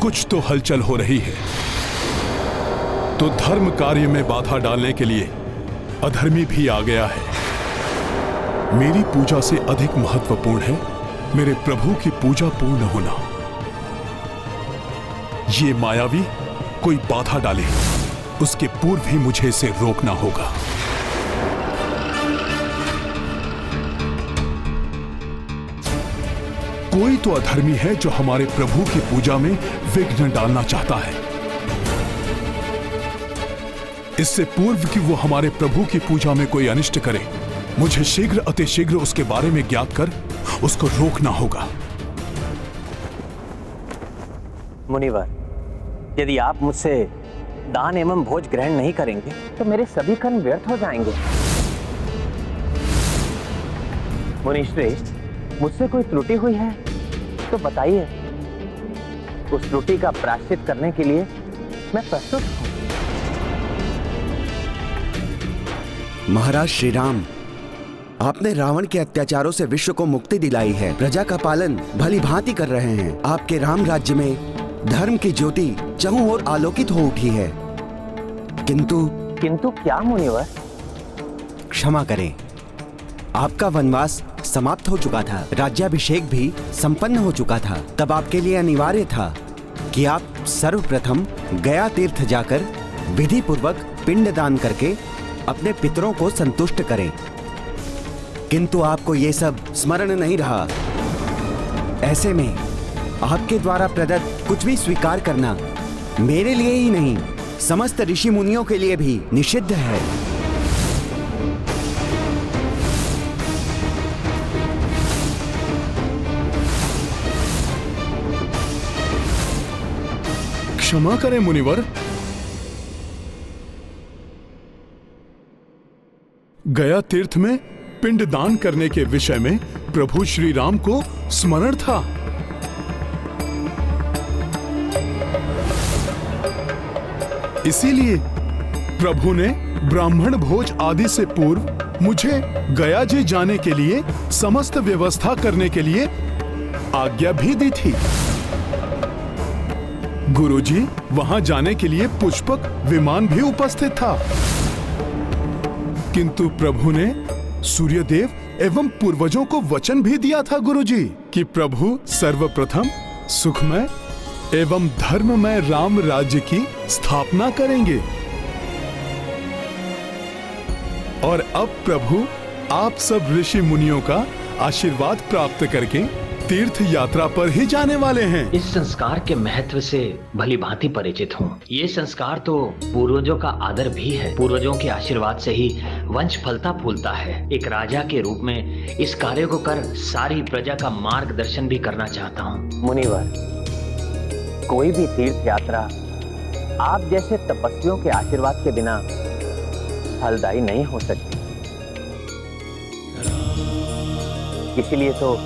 कुछ तो हलचल हो रही है। तो धर्म कार्य में बाधा डालने के लिए अधर्मी भी आ गया है। मेरी पूजा से अधिक महत्वपूर्ण है मेरे प्रभु की पूजा पूर्ण होना। ये मायावी कोई बाधा डाले, उसके पूर्व ही मुझे इसे रोकना होगा। कोई तो अधर्मी है जो हमारे प्रभु की पूजा में विघ्न डालना चाहता है। इससे पूर्व कि वो हमारे प्रभु की पूजा में कोई अनिष्ट करे, मुझे शीघ्र अतिशीघ्र उसके बारे में ज्ञात कर उसको रोकना होगा। मुनिवर, यदि आप मुझसे दान एवं भोज ग्रहण नहीं करेंगे तो मेरे सभी कर्म व्यर्थ हो जाएंगे। मुनिश्रेष्ठ, मुझसे कोई त्रुटि हुई है तो बताइए। उस त्रुटि का प्रायश्चित करने के लिए मैं प्रस्तुत हूं। महाराज श्री राम, आपने रावण के अत्याचारों से विश्व को मुक्ति दिलाई है। प्रजा का पालन भली भांति कर रहे हैं। आपके राम राज्य में धर्म की ज्योति चहुं ओर आलोकित हो उठी है। किंतु क्या मुनिवर? क्षमा करें, आपका वनवास समाप्त हो चुका था, राज्याभिषेक भी संपन्न हो चुका था। तब आपके लिए अनिवार्य था कि आप सर्वप्रथम गया तीर्थ जाकर विधि पूर्वक पिंड दान करके अपने पितरों को संतुष्ट करें। किंतु आपको ये सब स्मरण नहीं रहा। ऐसे में आपके द्वारा प्रदत्त कुछ भी स्वीकार करना मेरे लिए ही नहीं, समस्त ऋषि मुनियों के लिए भी निषिद्ध है। क्षमा करें मुनिवर, गया तीर्थ में पिंड दान करने के विषय में प्रभु श्री राम को स्मरण था। इसीलिए प्रभु ने ब्राह्मण भोज आदि से पूर्व मुझे गया जी जाने के लिए समस्त व्यवस्था करने के लिए आज्ञा भी दी थी। गुरुजी, वहां जाने के लिए पुष्पक विमान भी उपस्थित था, किंतु प्रभु ने सूर्यदेव एवं पूर्वजों को वचन भी दिया था गुरुजी कि प्रभु सर्वप्रथम सुखमय एवं धर्ममय राम राज्य की स्थापना करेंगे। और अब प्रभु आप सब ऋषि मुनियों का आशीर्वाद प्राप्त करके तीर्थ यात्रा पर ही जाने वाले हैं। इस संस्कार के महत्व से भली भांति परिचित हूँ। ये संस्कार तो पूर्वजों का आदर भी है। पूर्वजों के आशीर्वाद से ही वंश फलता फूलता है। एक राजा के रूप में इस कार्य को कर सारी प्रजा का मार्गदर्शन भी करना चाहता हूँ। मुनिवर, कोई भी तीर्थ यात्रा आप जैसे तपस्वियों के आशीर्वाद के बिना फलदायी नहीं हो सकती। इसीलिए तो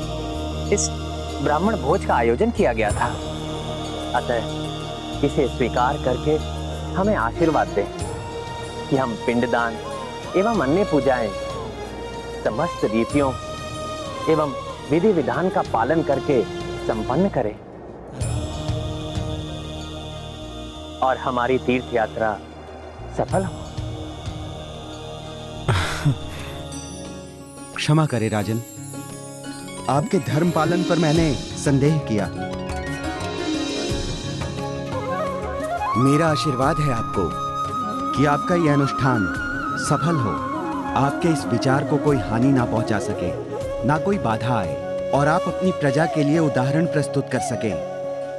इस ब्राह्मण भोज का आयोजन किया गया था। अतः इसे स्वीकार करके हमें आशीर्वाद दें कि हम पिंडदान एवं अन्य पूजाएं समस्त रीतियों एवं विधि विधान का पालन करके संपन्न करें और हमारी तीर्थ यात्रा सफल हो। क्षमा करें राजन, आपके धर्म पालन पर मैंने संदेह किया। मेरा आशीर्वाद है आपको कि आपका यह अनुष्ठान सफल हो, आपके इस विचार को कोई हानि ना पहुंचा सके, ना कोई बाधा आए, और आप अपनी प्रजा के लिए उदाहरण प्रस्तुत कर सकें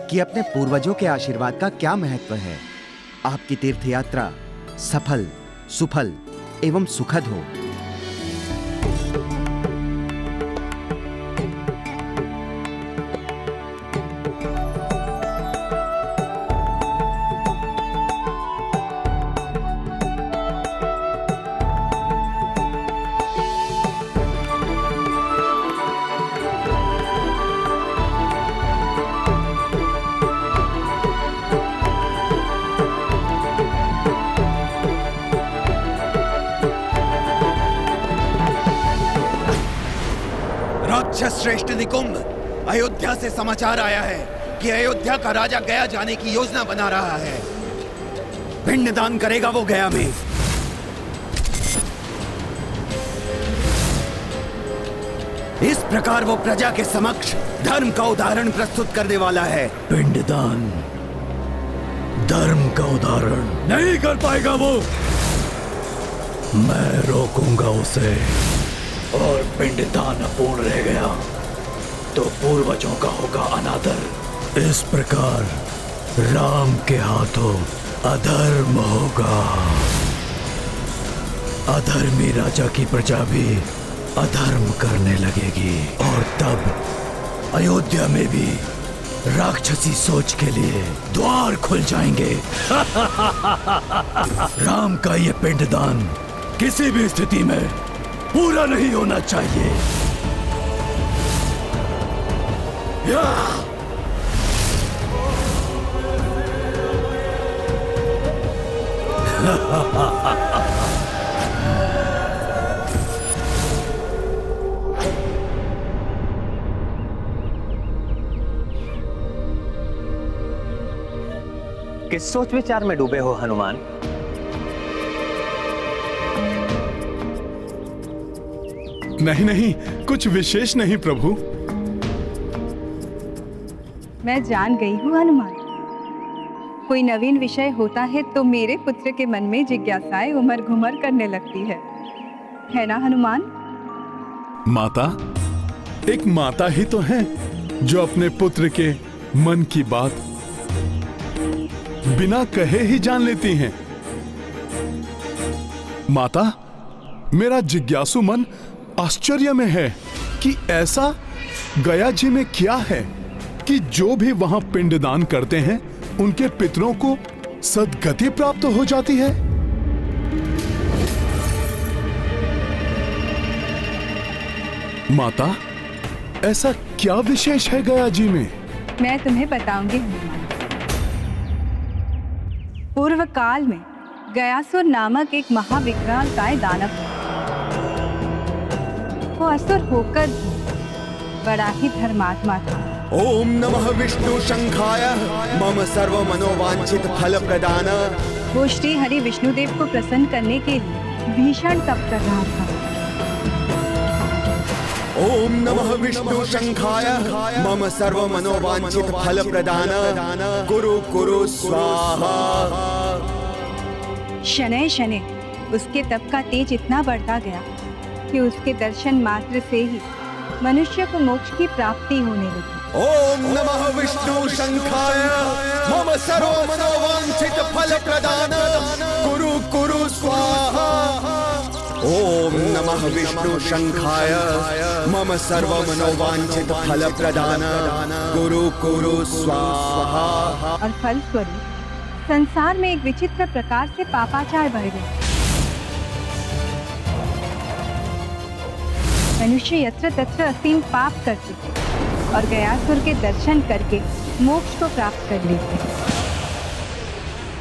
कि अपने पूर्वजों के आशीर्वाद का क्या महत्व है। आपकी तीर्थ यात्रा सफल, सुफल एवं सुखद हो। श्रेष्ठ निकुंभ, अयोध्या से समाचार आया है कि अयोध्या का राजा गया जाने की योजना बना रहा है। पिंडदान करेगा वो गया में। इस प्रकार वो प्रजा के समक्ष धर्म का उदाहरण प्रस्तुत करने वाला है। पिंडदान धर्म का उदाहरण नहीं कर पाएगा वो। मैं रोकूंगा उसे, और पिंडदान अपूर्ण रह गया तो पूर्वजों का होगा अनादर। इस प्रकार राम के हाथों अधर्म होगा। अधर्मी राजा की प्रजा भी अधर्म करने लगेगी, और तब अयोध्या में भी राक्षसी सोच के लिए द्वार खुल जाएंगे। राम का ये पिंडदान किसी भी स्थिति में पूरा नहीं होना चाहिए। किस सोच विचार में डूबे हो हनुमान? नहीं नहीं, कुछ विशेष नहीं प्रभु। मैं जान गई हूँ हनुमान, कोई नवीन विषय होता है तो मेरे पुत्र के मन में जिज्ञासाएं उमड़ घुमड़ करने लगती है ना हनुमान? माता, एक माता ही तो है जो अपने पुत्र के मन की बात बिना कहे ही जान लेती हैं। माता, मेरा जिज्ञासु मन आश्चर्य में है कि ऐसा गया जी में क्या है कि जो भी वहां पिंडदान करते हैं उनके पितरों को सद्गति प्राप्त हो जाती है। माता, ऐसा क्या विशेष है गया जी में? मैं तुम्हें बताऊंगी हनुमान। पूर्व काल में गयासुर नामक एक महाविकरालकाय दानव था। वो असुर होकर भी बड़ा ही धर्मात्मा था। ओम नमः विष्णु शंखाय मम सर्व मनोवांछित फल प्रदान। वो श्री हरि विष्णुदेव को प्रसन्न करने के लिए भीषण तप कर रहा था। ओम नमः विष्णु शंखाय मम सर्व मनोवांछित फल प्रदान। कुरु कुरु स्वाहा। शनैः शनैः उसके तप का तेज इतना बढ़ता गया कि उसके दर्शन मात्र से ही मनुष्य को मोक्ष की प्राप्ति होने लगी। ओम नमः विष्णु शंखाय मम सर्व मनोवांछित फल प्रदान। कुरु कुरु स्वाहा। ओम नमः विष्णु शंखाय मम सर्व मनोवांछित फल प्रदान। कुरु कुरु स्वाहा। और फलस्वरूप संसार में एक विचित्र प्रकार से पापाचार बढ़ गए। मनुष्य यत्र तत्र असीम पाप करते और गयासुर के दर्शन करके मोक्ष को प्राप्त कर लेते।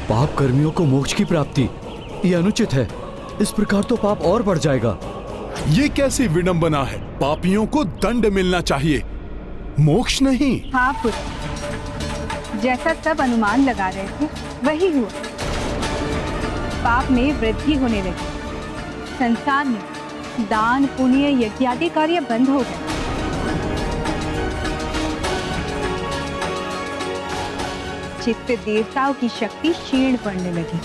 पाप कर्मियों को मोक्ष की प्राप्ति, ये अनुचित है। इस प्रकार तो पाप और बढ़ जाएगा। ये कैसी विडंबना है? पापियों को दंड मिलना चाहिए, मोक्ष नहीं। हाँ पुत्र, जैसा सब अनुमान लगा रहे थे वही हुआ। पाप में वृद्धि होने लगी। संसार में दान पुण्य यज्ञादि कार्य बंद हो गए। चित्त देवताओं की शक्ति क्षीण पड़ने लगी।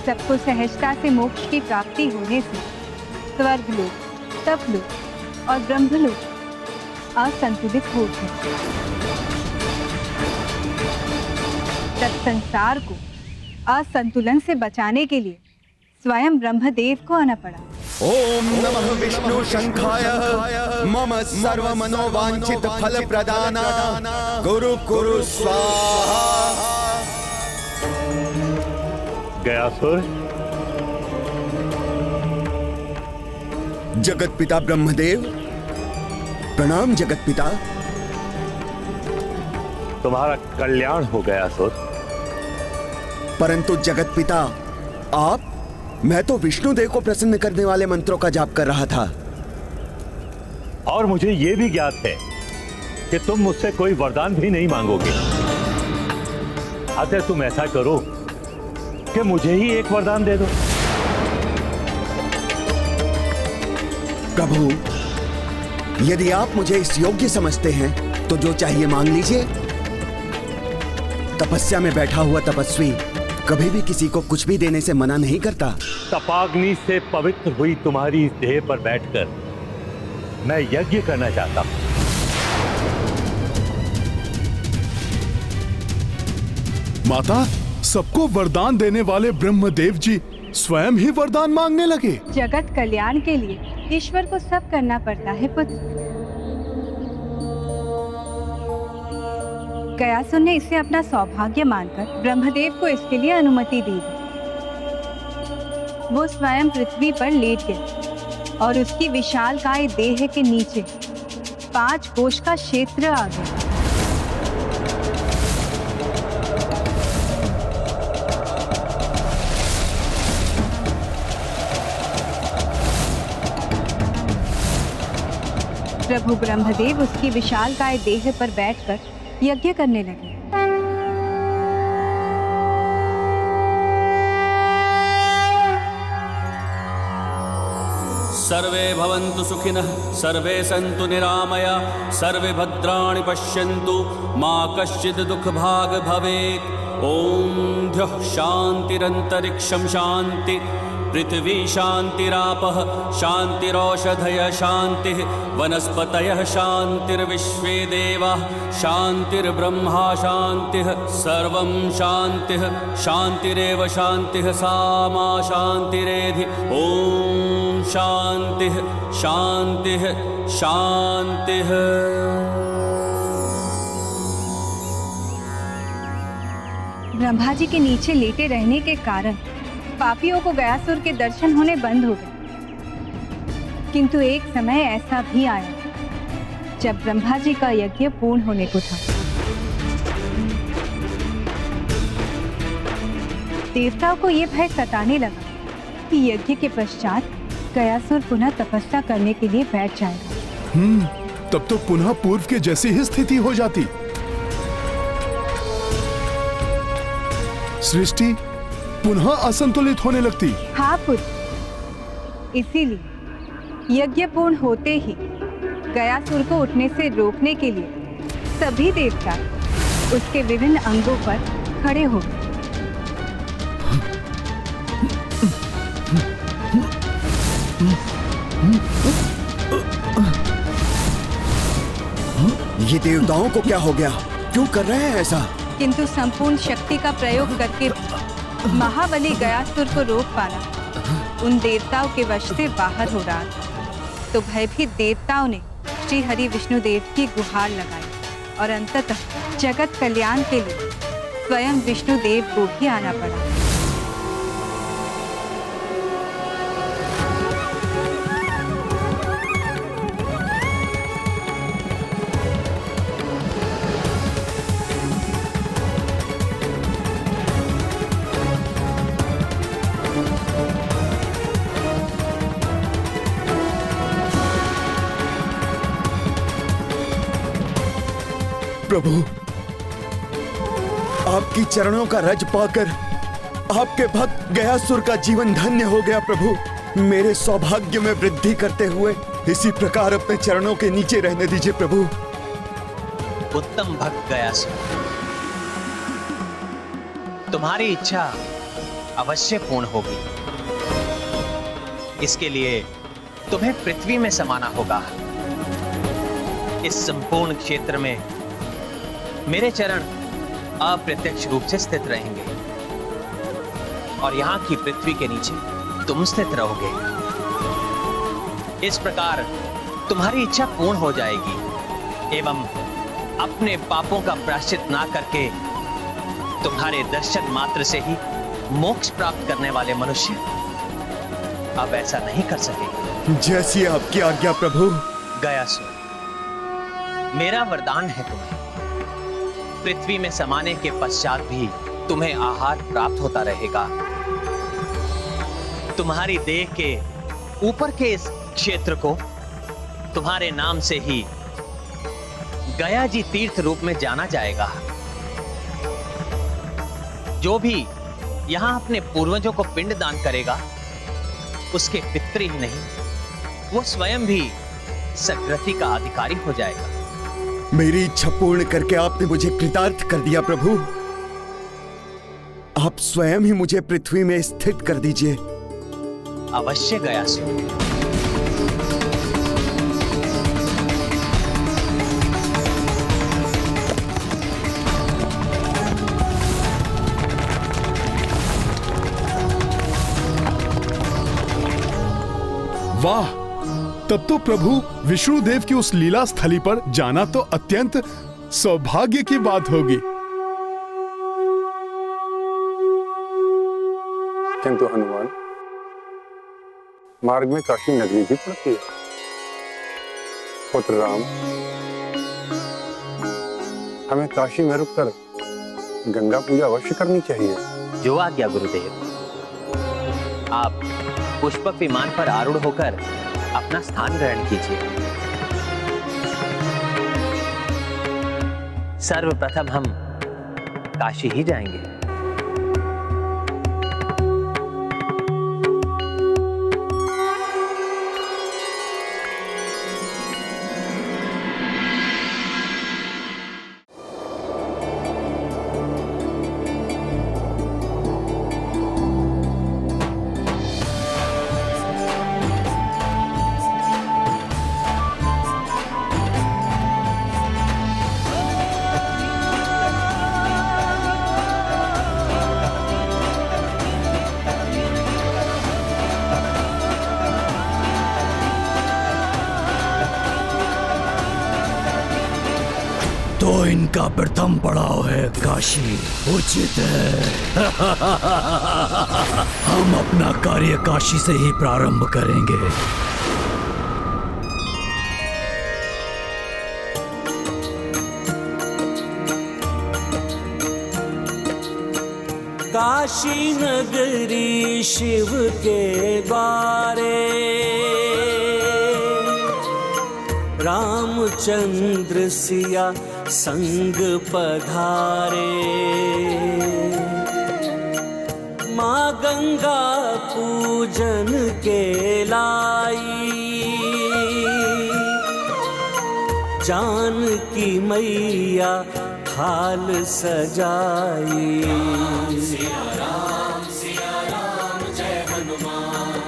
सबको सहजता से मोक्ष की प्राप्ति होने से स्वर्गलोक, तपलोक और ब्रह्मलोक असंतुलित हो गए। तब संसार को असंतुलन से बचाने के लिए स्वयं ब्रह्मदेव को आना पड़ा। ओम नमः विष्णु शंखाय मम सर्व मनोवांछित फल प्रदान। गुरु कुरु स्वाहा। गयासुर, जगत पिता ब्रह्मदेव, प्रणाम जगत पिता। तुम्हारा कल्याण हो गयासुर। परंतु जगत पिता, आप, मैं तो विष्णुदेव को प्रसन्न करने वाले मंत्रों का जाप कर रहा था। और मुझे ये भी ज्ञात है कि तुम मुझसे कोई वरदान भी नहीं मांगोगे। अतः तुम ऐसा करो कि मुझे ही एक वरदान दे दो। प्रभु, यदि आप मुझे इस योग्य समझते हैं तो जो चाहिए मांग लीजिए। तपस्या में बैठा हुआ तपस्वी कभी भी किसी को कुछ भी देने से मना नहीं करता। तपाग्नि से पवित्र हुई तुम्हारी इस देह पर बैठकर मैं यज्ञ करना चाहता हूं। माता, सबको वरदान देने वाले ब्रह्मदेव जी स्वयं ही वरदान मांगने लगे। जगत कल्याण के लिए ईश्वर को सब करना पड़ता है पुत्र। गयासुर ने इसे अपना सौभाग्य मानकर ब्रह्मदेव को इसके लिए अनुमति दी। वो स्वयं पृथ्वी पर लेट गया और उसकी विशालकाय देह के नीचे 5 कोश का क्षेत्र आ गया। प्रभु ब्रह्मदेव उसकी विशालकाय देह पर बैठकर यज्ञ करने लगे। सर्वे भवन्तु सुखिनः, सर्वे सन्तु निरामया, सर्वे भद्राणि पश्यन्तु, मा कश्चित् दुःखभाग् भवेत्। ॐ द्यौः शान्तिरन्तरिक्षं शान्ति, पृथ्वी शान्तिरापः शान्तिरौषधयः शान्तिः, वनस्पतयः शान्तिर्विश्वे देवाः शान्तिर्ब्रह्मा शान्तिः, सर्वं शान्तिः शान्तिरेव शान्तिः, सा मा शान्तिरेधि। ॐ शान्तिः शान्तिः शान्तिः। ब्रह्मा जी के नीचे लेटे रहने के कारण पापियों को गयासुर के दर्शन होने बंद हो गए। किंतु एक समय ऐसा भी आया जब ब्रह्मा जी का यज्ञ पूर्ण होने को था। देवताओं को यह भय सताने लगा कि यज्ञ के पश्चात गयासुर पुनः तपस्या करने के लिए बैठ जाएगा। तब तो पुनः पूर्व के जैसी ही स्थिति हो जाती। सृष्टि पुनः असंतुलित होने लगती। हाँ पुत्र, इसीलिए यज्ञ पूर्ण होते ही गयासुर को उठने से रोकने के लिए सभी देवता उसके विभिन्न अंगों पर खड़े हो गए। ये देवताओं को क्या हो गया? क्यों कर रहे हैं ऐसा? किंतु संपूर्ण शक्ति का प्रयोग करके महाबली गयासुर को रोक पाना उन देवताओं के वश से बाहर हो रहा था। तो भयभीत देवताओं ने श्री हरि विष्णुदेव की गुहार लगाई और अंततः जगत कल्याण के लिए स्वयं विष्णुदेव को भी आना पड़ा। प्रभु, आपकी चरणों का रज पाकर आपके भक्त गयासुर का जीवन धन्य हो गया। प्रभु, मेरे सौभाग्य में वृद्धि करते हुए इसी प्रकार अपने चरणों के नीचे रहने दीजिए प्रभु। उत्तम भक्त गयासुर, तुम्हारी इच्छा अवश्य पूर्ण होगी। इसके लिए तुम्हें पृथ्वी में समाना होगा। इस संपूर्ण क्षेत्र में मेरे चरण अप्रत्यक्ष रूप से स्थित रहेंगे और यहां की पृथ्वी के नीचे तुम स्थित रहोगे। इस प्रकार तुम्हारी इच्छा पूर्ण हो जाएगी एवं अपने पापों का प्रायश्चित ना करके तुम्हारे दर्शन मात्र से ही मोक्ष प्राप्त करने वाले मनुष्य अब ऐसा नहीं कर सकेंगे। जैसी आपकी आज्ञा प्रभु। गयासुर, मेरा वरदान है तुम्हें, पृथ्वी में समाने के पश्चात भी तुम्हें आहार प्राप्त होता रहेगा। तुम्हारी देह के ऊपर के इस क्षेत्र को तुम्हारे नाम से ही गया जी तीर्थ रूप में जाना जाएगा। जो भी यहां अपने पूर्वजों को पिंड दान करेगा, उसके पितृ ही नहीं, वो स्वयं भी सद्गति का अधिकारी हो जाएगा। मेरी इच्छा पूर्ण करके आपने मुझे कृतार्थ कर दिया प्रभु। आप स्वयं ही मुझे पृथ्वी में स्थित कर दीजिए। अवश्य गयासु। वाह, तब तो प्रभु विष्णुदेव की उस लीला स्थली पर जाना तो अत्यंत सौभाग्य की बात होगी। किंतु हनुमान, मार्ग में काशी नगरी भी पड़ती है। पुत्र राम, हमें काशी में रुककर गंगा पूजा अवश्य करनी चाहिए। जो आज्ञा गुरुदेव। आप पुष्पक विमान पर आरूढ़ होकर अपना स्थान ग्रहण कीजिए। सर्वप्रथम हम काशी ही जाएंगे। तो इनका प्रथम पड़ाव है काशी। उचित है। हम अपना कार्य काशी से ही प्रारंभ करेंगे। काशी नगरी शिव के द्वारे, रामचंद्र सिया संग पधारे। माँ गंगा पूजन के लाई, जानकी मैया थाल सजाई। राम सिया राम जय हनुमान,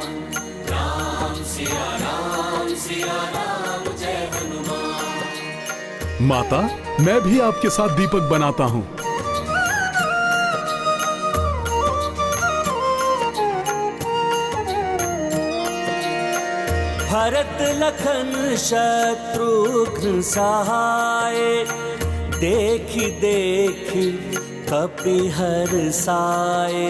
राम सिया राम जय हनुमान। माता, मैं भी आपके साथ दीपक बनाता हूँ। भरत लखन शत्रुघ्न सहाय, देखी देखी कपिहर साए।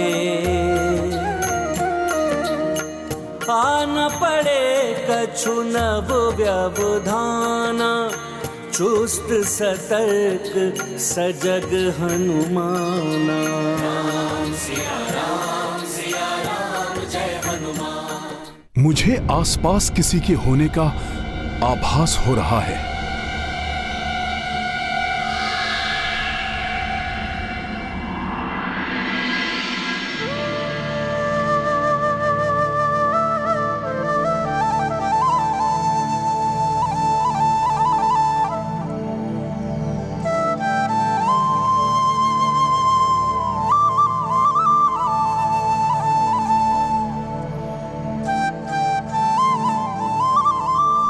आन पड़े कछु नव व्यवधाना, चुस्त सतर्क सजग हनुमाना। राम सिया राम जय हनुमान। मुझे आसपास किसी के होने का आभास हो रहा है।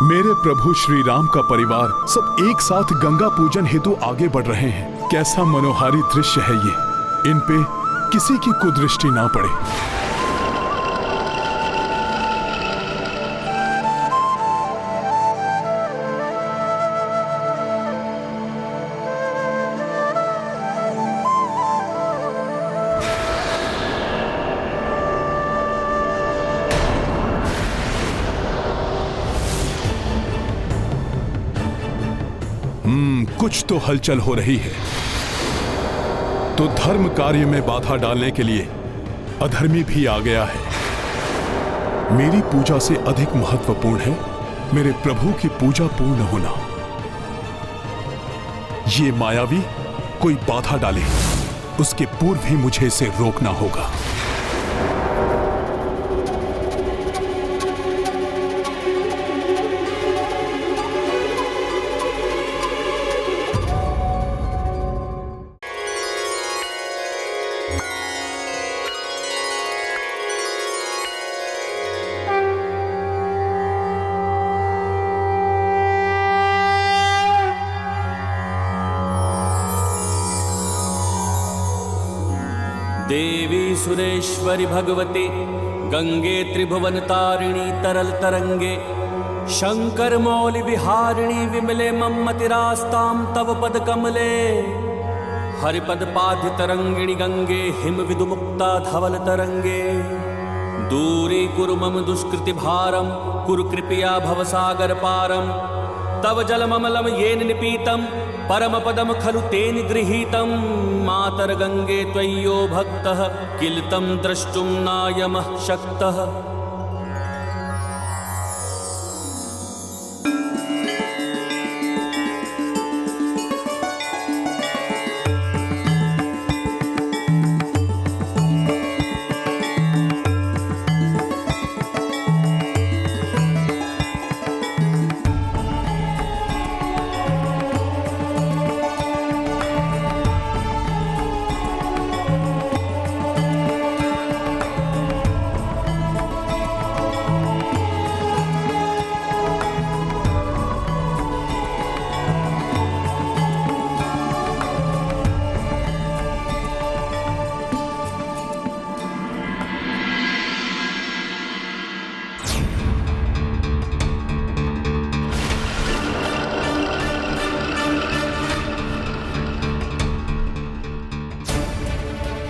मेरे प्रभु श्री राम का परिवार सब एक साथ गंगा पूजन हेतु आगे बढ़ रहे हैं। कैसा मनोहारी दृश्य है ये। इन पे किसी की कुदृष्टि ना पड़े। कुछ तो हलचल हो रही है। तो धर्म कार्य में बाधा डालने के लिए अधर्मी भी आ गया है। मेरी पूजा से अधिक महत्वपूर्ण है मेरे प्रभु की पूजा पूर्ण होना। ये मायावी कोई बाधा डाले, उसके पूर्व ही मुझे इसे रोकना होगा। देवी सुरेश्वरी भगवती गंगे त्रिभुवन तारिणी तरल तरंगे शंकर मौलि विहारिणी विमले मम्मतिरास्तां तव पद कमले हरिपद पाधि तरंगिणी गंगे हिम विदुमुक्ता धवल तरंगे दूरी कुरु मम दुष्कृति भारम कुरु कृपया भवसागर पारम तव जलममलम येन निपीतम परम पदम खलु तेन गृहीतम मातर गंगे त्वय्यो भक्तः किल तं द्रष्टुं नायमः शक्तः।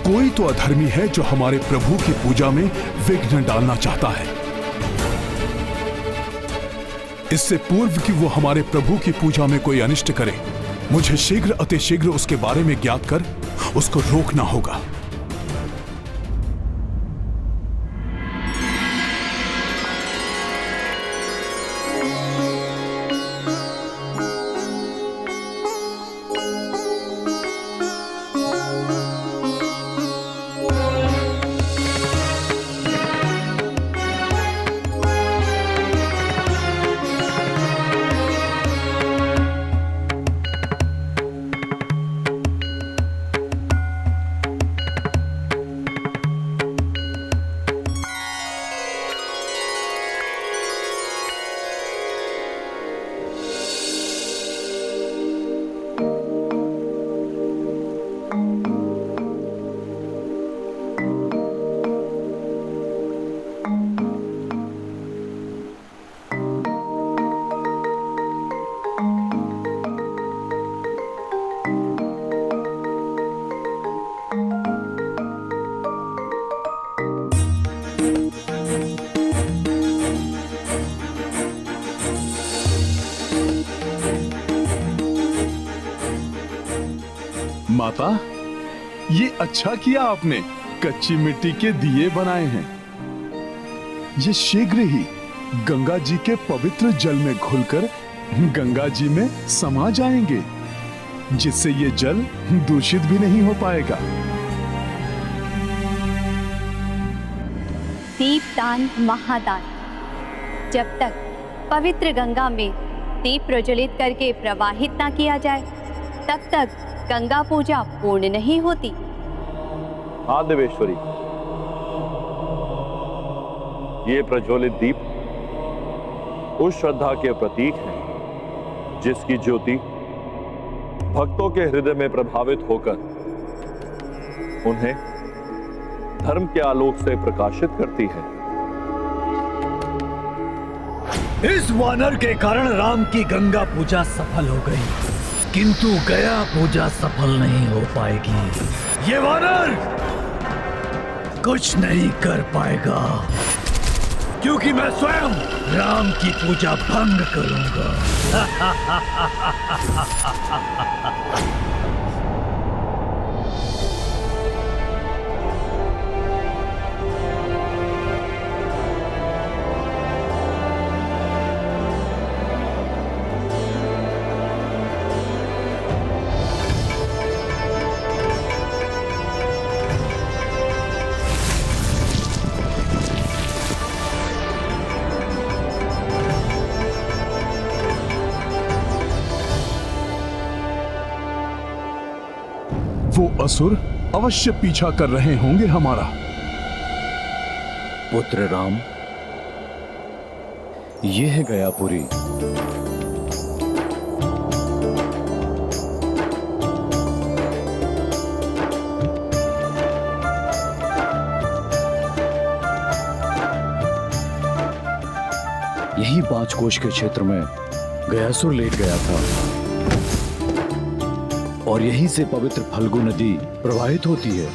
कोई तो अधर्मी है जो हमारे प्रभु की पूजा में विघ्न डालना चाहता है। इससे पूर्व कि वो हमारे प्रभु की पूजा में कोई अनिष्ट करे, मुझे शीघ्र अतिशीघ्र उसके बारे में ज्ञात कर उसको रोकना होगा। माता, ये अच्छा किया आपने कच्ची मिट्टी के दिए बनाए हैं। ये शीघ्र ही गंगा जी के पवित्र जल में घुलकर गंगा जी में समा जाएंगे, जिससे ये जल दूषित भी नहीं हो पाएगा। दीपदान महादान। जब तक पवित्र गंगा में दीप प्रज्वलित करके प्रवाहित ना किया जाए, तब तक गंगा पूजा पूर्ण नहीं होती। हाँ देवेश्वरी, ये प्रज्वलित दीप उस श्रद्धा के प्रतीक हैं जिसकी ज्योति भक्तों के हृदय में प्रभावित होकर उन्हें धर्म के आलोक से प्रकाशित करती है। इस वानर के कारण राम की गंगा पूजा सफल हो गई, किंतु गया पूजा सफल नहीं हो पाएगी। ये वानर कुछ नहीं कर पाएगा, क्योंकि मैं स्वयं राम की पूजा भंग करूंगा। वो असुर अवश्य पीछा कर रहे होंगे हमारा। पुत्र राम, ये है गयापुरी। यही 5 कोश के क्षेत्र में गयासुर लेट गया था और यहीं से पवित्र फल्गु नदी प्रवाहित होती है।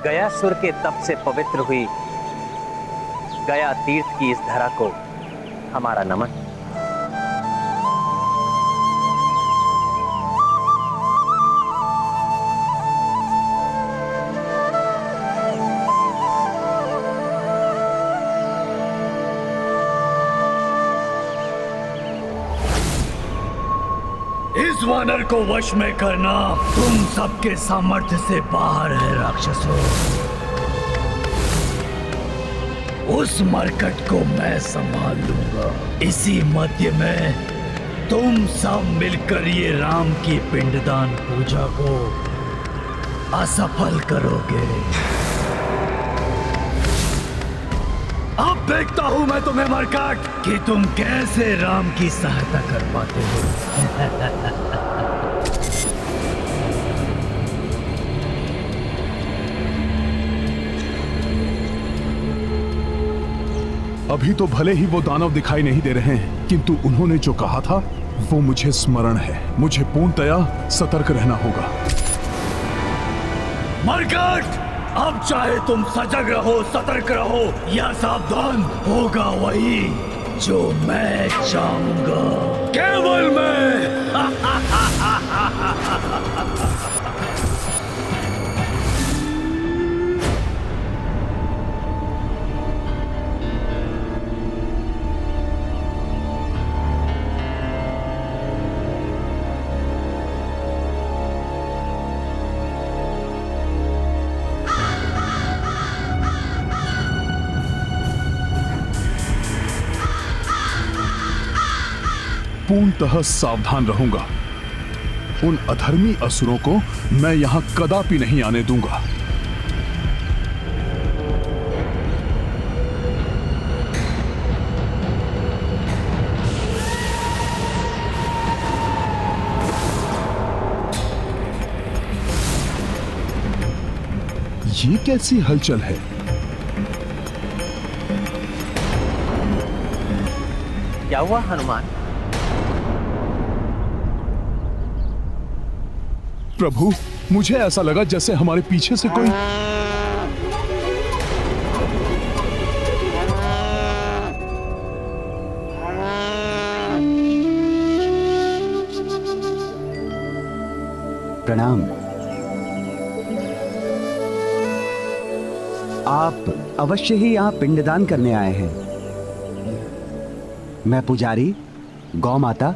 गयासुर के तप से पवित्र हुई गया तीर्थ की इस धरा को हमारा नमन। इस वानर को वश में करना तुम सबके सामर्थ्य से बाहर है राक्षसों। उस मरकट को मैं संभाल लूंगा। इसी मध्य में तुम सब मिलकर ये राम की पिंडदान पूजा को असफल करोगे। अब देखता हूं मैं तुम्हें मरकट कि तुम कैसे राम की सहायता कर पाते हो। अभी तो भले ही वो दानव दिखाई नहीं दे रहे हैं, किंतु उन्होंने जो कहा था वो मुझे स्मरण है। मुझे पूर्णतया सतर्क रहना होगा। मरकट, अब चाहे तुम सजग रहो, सतर्क रहो या सावधान, होगा वही जो मैं चाहूंगा। केवल मैं। पूर्णतः सावधान रहूंगा। उन अधर्मी असुरों को मैं यहां कदापि नहीं आने दूंगा। ये कैसी हलचल है? क्या हुआ हनुमान? प्रभु, मुझे ऐसा लगा जैसे हमारे पीछे से कोई प्रणाम। आप अवश्य ही यहाँ पिंडदान करने आए हैं। मैं पुजारी, गौ माता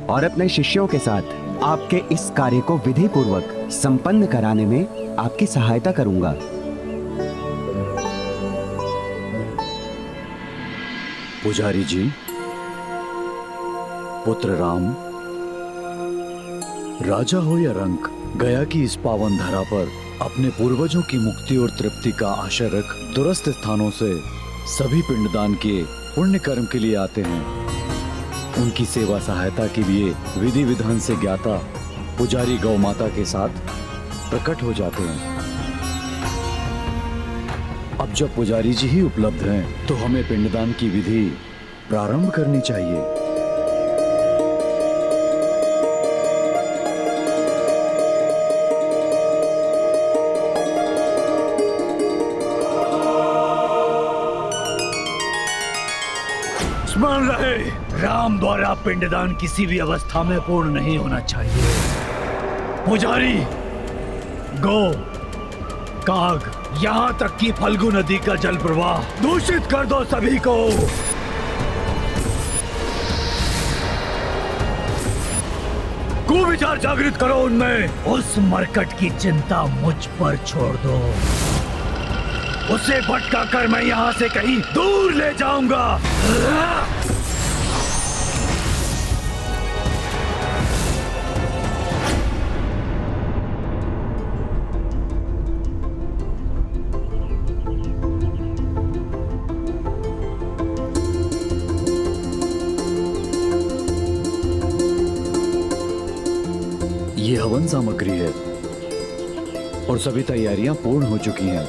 और अपने शिष्यों के साथ आपके इस कार्य को विधि पूर्वक संपन्न कराने में आपकी सहायता करूंगा। पुजारी जी, पुत्र राम, राजा हो या रंक, गया की इस पावन धरा पर अपने पूर्वजों की मुक्ति और तृप्ति का आशा रख दूरस्थ स्थानों से सभी पिंडदान किए पुण्य कर्म के लिए आते हैं। उनकी सेवा सहायता के लिए विधि विधान से ज्ञाता पुजारी गौ माता के साथ प्रकट हो जाते हैं। अब जब पुजारी जी ही उपलब्ध हैं, तो हमें पिंडदान की विधि प्रारंभ करनी चाहिए। स्मरण रहे, राम द्वारा पिंडदान किसी भी अवस्था में पूर्ण नहीं होना चाहिए। पुजारी, गौ, काग, यहाँ तक कि फल्गु नदी का जल प्रवाह दूषित कर दो सभी को। कुविचार जागृत करो उनमें। उस मरकट की चिंता मुझ पर छोड़ दो। उसे भटका कर मैं यहाँ से कहीं दूर ले जाऊंगा। ये हवन सामग्री है और सभी तैयारियां पूर्ण हो चुकी हैं।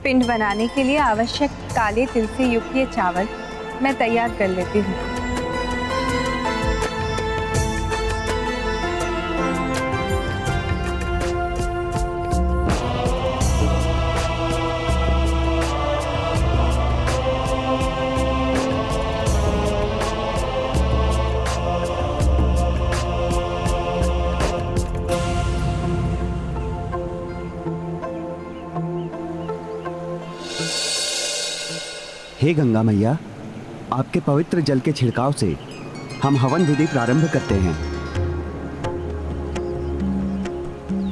पिंड बनाने के लिए आवश्यक काले तिल से युक्त ये चावल मैं तैयार कर लेती हूँ। हे गंगा मैया, आपके पवित्र जल के छिड़काव से हम हवन विधि प्रारंभ करते हैं।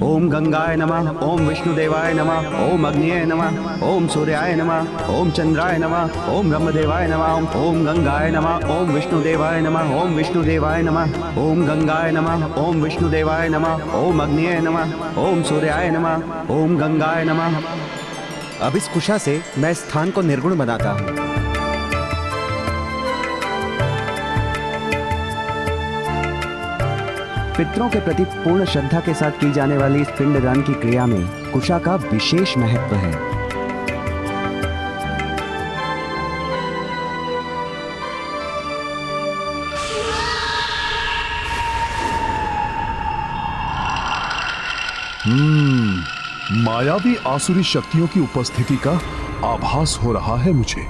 ओम गंगाय नमः, ओम विष्णुदेवाय नमः, ओम अग्निये नमः, ओम सूर्याय नमः, ओम चंद्राय नमः, ओम ब्रह्मदेवाय नमः, ओम गंगाय नमः, ओम विष्णुदेवाय नमः, ओम विष्णुदेवाय नमः, ओम गंगाय नमः, ओम विष्णुदेवाय नमः, ओम अग्निये नमः, ओम सूर्याय नमः, ओम गंगाय नमः। अब इस कुशा से मैं स्थान को निर्गुण बनाता हूँ। पितरों के प्रति पूर्ण श्रद्धा के साथ की जाने वाली इस पिंडदान की क्रिया में कुशा का विशेष महत्व है। मायावी आसुरी शक्तियों की उपस्थिति का आभास हो रहा है मुझे।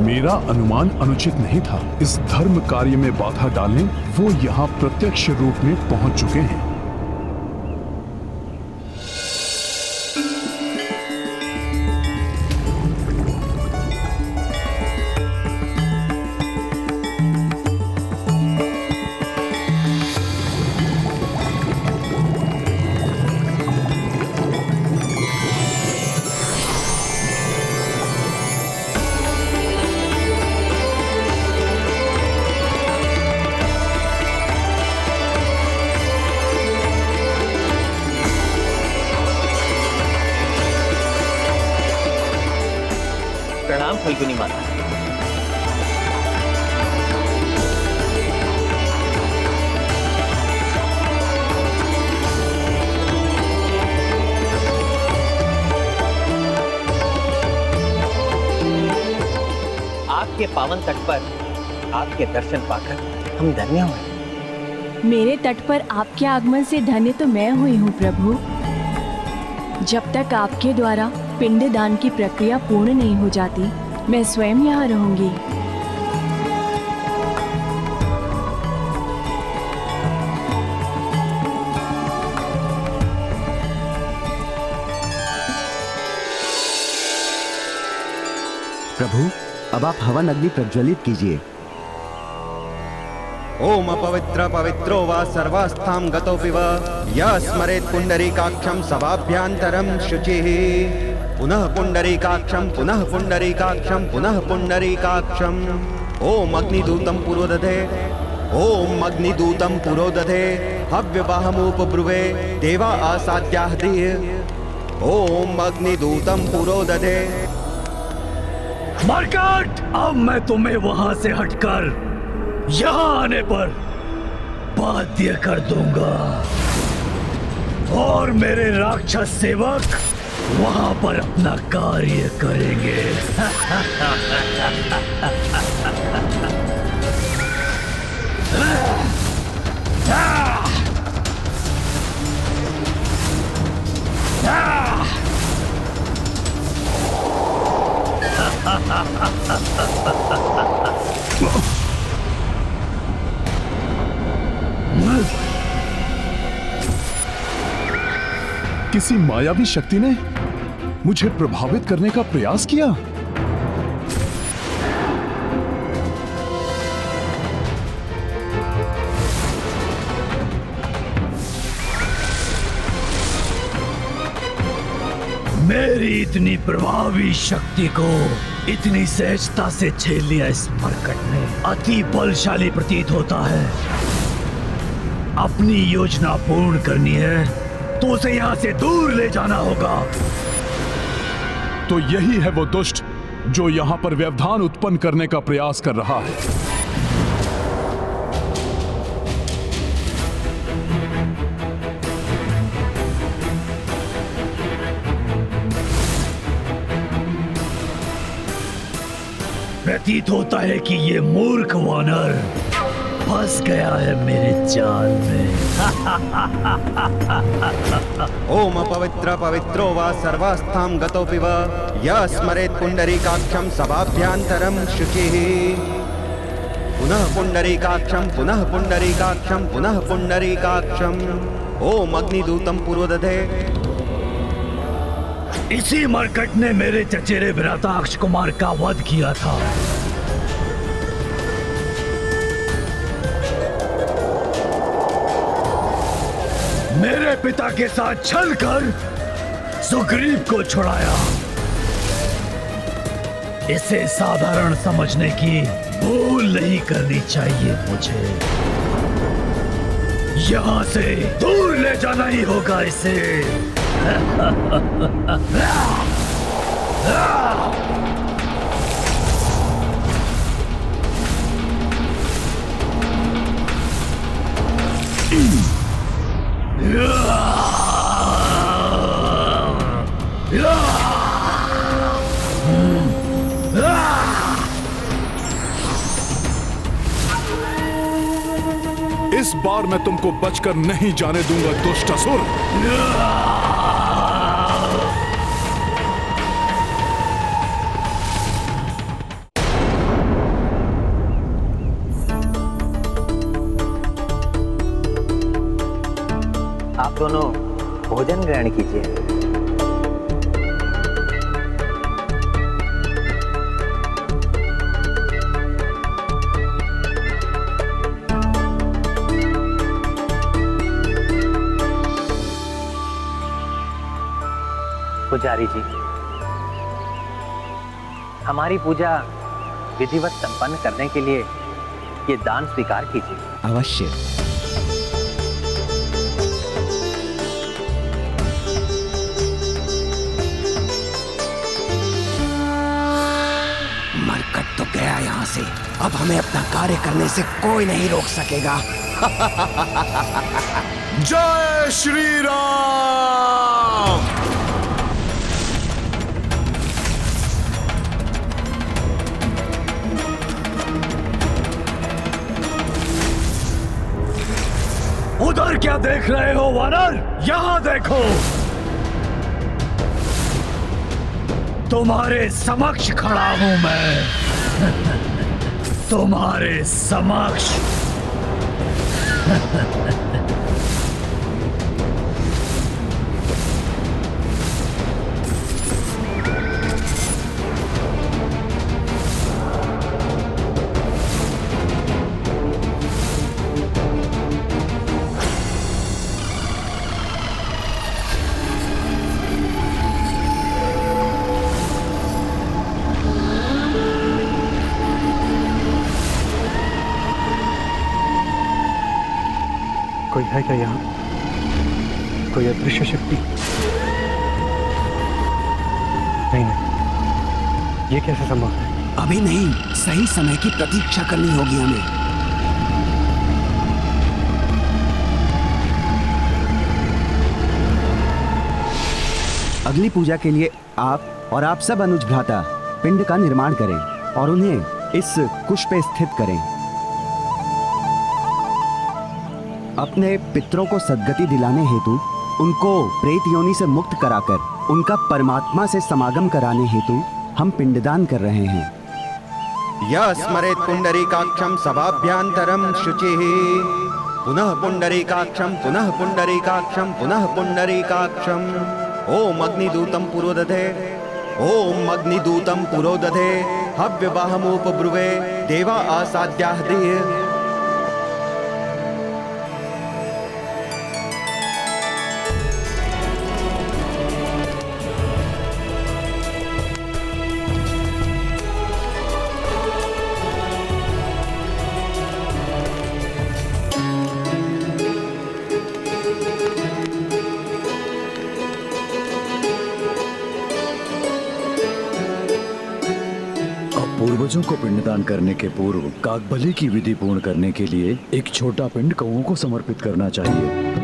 मेरा अनुमान अनुचित नहीं था। इस धर्म कार्य में बाधा डालने वो यहाँ प्रत्यक्ष रूप में पहुंच चुके हैं। प्रणाम फल्गुनी माता। आपके पावन तट पर आपके दर्शन पाकर हम धन्य हुए। मेरे तट पर आपके आगमन से धन्य तो मैं हुई हूँ प्रभु। जब तक आपके द्वारा पिंडदान की प्रक्रिया पूर्ण नहीं हो जाती, मैं स्वयं यहाँ रहूंगी। प्रभु, अब आप हवन अग्नि प्रज्वलित कीजिए। ओम अपवित्र पवित्रो वा सर्वास्थां गतोऽपि वा यः स्मरेत् पुंडरीकाक्षं सभाभ्यान्तरं शुचिः। पुनः पुंडरीकाक्षं पुनः पुंडरीकाक्षं पुनः पुंडरीकाक्षं। ओम अग्निदूतं पुरोदधे ओम अग्निदूतम पुरोदधे हव्यवाहमुपब्रुवे देवा आसाद्याहदीय। ओम अग्निदूतम पुरोदधे। मरकट, अब मैं तुम्हें वहां से हटकर यहां आने पर बाध्य कर दूंगा और मेरे राक्षस सेवक वहां पर अपना कार्य करेंगे। किसी मायावी शक्ति ने मुझे प्रभावित करने का प्रयास किया। मेरी इतनी प्रभावी शक्ति को इतनी सहजता से झेल लिया इस मरकट ने। अति बलशाली प्रतीत होता है। अपनी योजना पूर्ण करनी है तो उसे यहां से दूर ले जाना होगा। तो यही है वो दुष्ट जो यहां पर व्यवधान उत्पन्न करने का प्रयास कर रहा है। प्रतीत होता है कि ये मूर्ख वानर फंस गया है मेरे जाल में। ओम पवित्र पवित्रो वा सर्वास्थां गतोऽपि वा यः स्मरेत् पुण्डरीकाक्षं सभाभ्यान्तरं शुचिः। पुनः पुण्डरीकाक्षं पुनः पुण्डरीकाक्षं पुनः पुण्डरीकाक्षं। ओम अग्निदूतम पुरोदधे। इसी मरकट ने मेरे चचेरे विराताक्ष कुमार का वध किया था। मेरे पिता के साथ छल कर सुग्रीव को छुड़ाया। इसे साधारण समझने की भूल नहीं करनी चाहिए मुझे। यहां से दूर ले जाना ही होगा इसे। इस बार मैं तुमको बचकर नहीं जाने दूंगा दुष्ट असुर। आप दोनों भोजन ग्रहण कीजिए। पुजारी जी, हमारी पूजा विधिवत संपन्न करने के लिए ये दान स्वीकार कीजिए। अवश्य। मरकट तो गया यहां से। अब हमें अपना कार्य करने से कोई नहीं रोक सकेगा। जय श्री राम। उधर क्या देख रहे हो वानर? यहां देखो। तुम्हारे समक्ष खड़ा हूं मैं। तुम्हारे समक्ष। कोई है क्या यहाँ? कोई अदृश्य शक्ति? नहीं नहीं, ये कैसे संभव है? अभी नहीं, सही समय की प्रतीक्षा करनी होगी हमें। अगली पूजा के लिए आप और आप सब अनुज भ्राता पिंड का निर्माण करें और उन्हें इस कुश पे स्थित करें। अपने पितरों को सद्गति दिलाने हेतु उनको प्रेत योनि से मुक्त कराकर उनका परमात्मा से समागम कराने हेतु हम पिंडदान कर रहे हैं। यः स्मरेत् पुंडरीकाक्षं सभाभ्यंतरं शुचिः पुनः पुंडरीकाक्षं पुनः पुंडरीकाक्षं पुनः पुंडरीकाक्षं ओम अग्निदूतं पुरोदधे ओम अग्निदूतं पुरोदधे हव्यवाहमुपब्रुवे देवा आसाद्याः देह। पूर्वजों को पिंडदान करने के पूर्व काकबली की विधि पूर्ण करने के लिए एक छोटा पिंड कौओं को समर्पित करना चाहिए।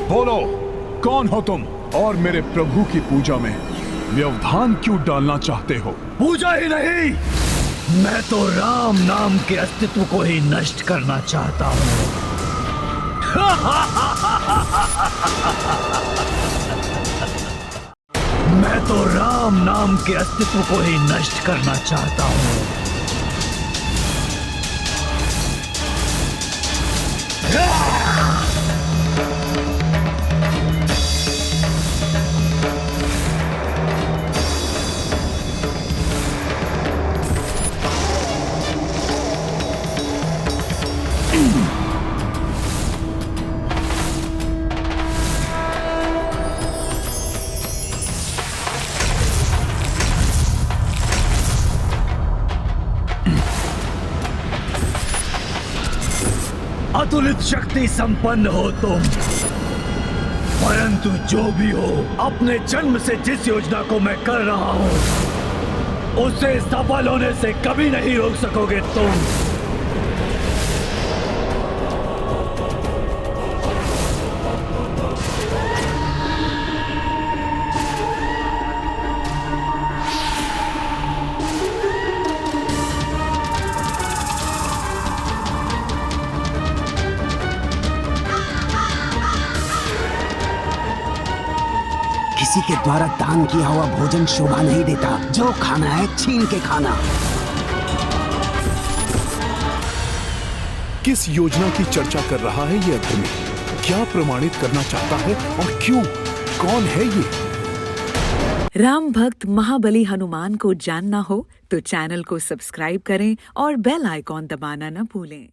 बोलो, कौन हो तुम और मेरे प्रभु की पूजा में व्यवधान क्यों डालना चाहते हो? पूजा ही नहीं, मैं तो राम नाम के अस्तित्व को ही नष्ट करना चाहता हूँ। मैं तो राम नाम के अस्तित्व को ही नष्ट करना चाहता हूँ। अतुलित शक्ति संपन्न हो तुम, परंतु जो भी हो, अपने जन्म से जिस योजना को मैं कर रहा हूं उसे सफल होने से कभी नहीं रोक सकोगे तुम। किसी के द्वारा दान किया हुआ भोजन शोभा नहीं देता, जो खाना है छीन के खाना। किस योजना की चर्चा कर रहा है ये अधर्मी? क्या प्रमाणित करना चाहता है और क्यों? कौन है ये? राम भक्त महाबली हनुमान को जानना हो तो चैनल को सब्सक्राइब करें और बेल आइकॉन दबाना न भूलें।